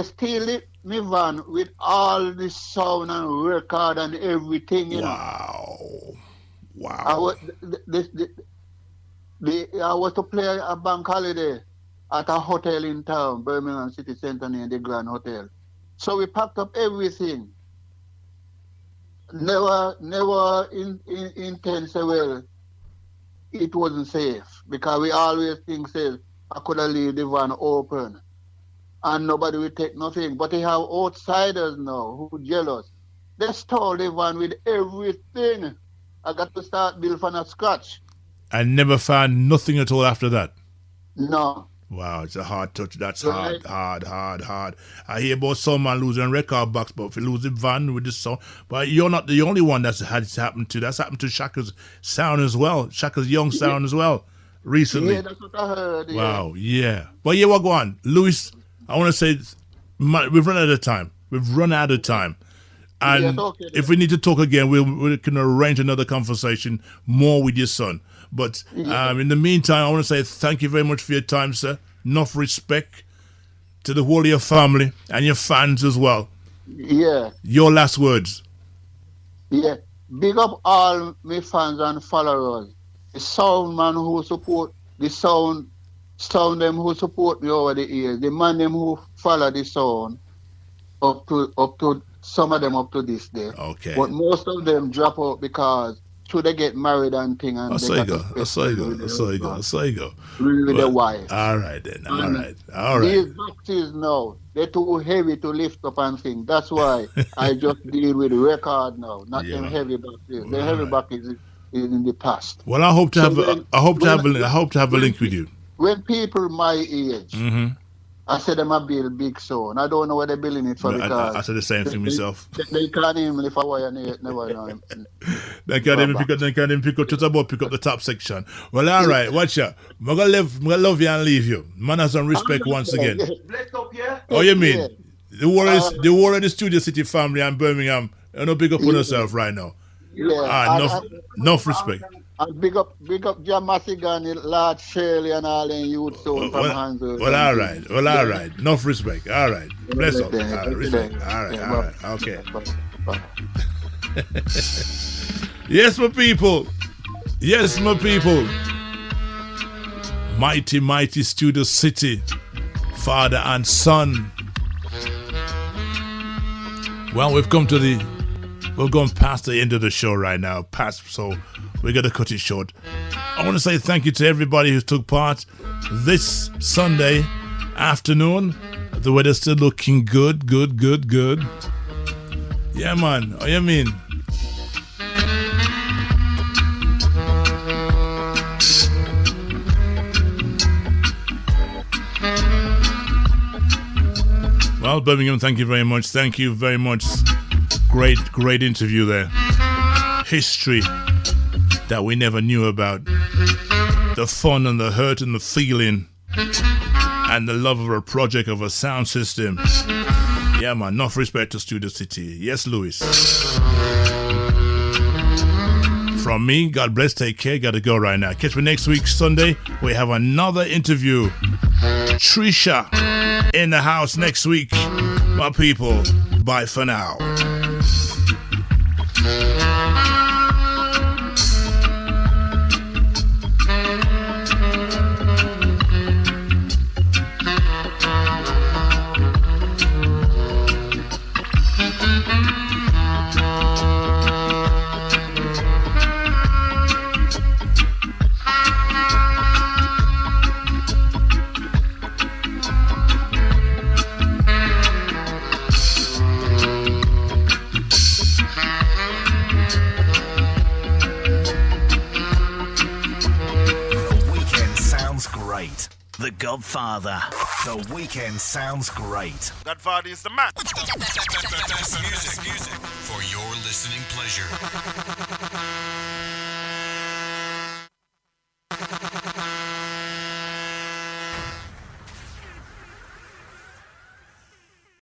steal it, me van with all the sound and record and everything, you know. Wow. I was to play a bank holiday at a hotel in town, Birmingham City Centre near the Grand Hotel. So we packed up everything. Never intend say, well, it wasn't safe, because we always think, say, I could have leave the van open. and nobody will take nothing. But he have outsiders now who jealous. They stole the van with everything. I got to start build from a scratch. And never found nothing at all after that. No. Wow, it's a hard touch. That's Right. hard. I hear about some man losing record box, but if you lose the van with the sound. But you're not the only one that's had it happen to. That's happened to Shaka's sound as well. Shaka's young sound as well. Recently. Yeah, that's what I heard. Yeah. Wow, yeah. But yeah, what go on? Louis, I want to say we've run out of time. And Yes, okay, if we need to talk again, we can arrange another conversation more with your son. But in the meantime, I want to say thank you very much for your time, sir. Enough respect to the whole of your family and your fans as well. Yeah. Your last words. Yeah. Big up all my fans and followers. The sound man who support the sound them who support me over the years. The man them who follow the sound up to some of them up to this day. Okay. But most of them drop out because should they get married and thing and I saw you go. With the wife. All right then. All right. These boxes now, they're too heavy to lift up and thing. That's why I just deal with record now, not them heavy boxes. The heavy boxes is in the past. Well, I hope to have a link with you. When people my age, Mm-hmm. I said them a build big sound. I don't know what they're building it for because I said the same thing myself. They can't even lift a wire never know him. They can't even pick up just about pick up the top section. Well, all right, watch out. I'm gonna love you and leave you. Man has some respect once again. Oh, you mean the war of the Studio City family and Birmingham? You know, pick up on yourself right now. Yeah. Enough respect. And big up John Massigan, Lord Shirley and all them youth soul from Hansel. Well, all right. Enough respect. All right. Bless up. Respect. All right. Okay. Yes, my people. Mighty Studio City. Father and son. Well, we've gone past the end of the show right now. So we're going to cut it short. I want to say thank you to everybody who took part this Sunday afternoon. The weather's still looking good. Yeah, man. Oh, you mean? Well, Birmingham, thank you very much. Great interview there. History that we never knew about. The fun and the hurt and the feeling. And the love of a project of a sound system. Yeah, man. Enough respect to Studio City. Yes, Louis. From me, God bless, take care. Gotta go right now. Catch me next week, Sunday. We have another interview. Trisha in the house next week. My people, bye for now. The Godfather. The weekend sounds great. Godfather is the man. Best music for your listening pleasure.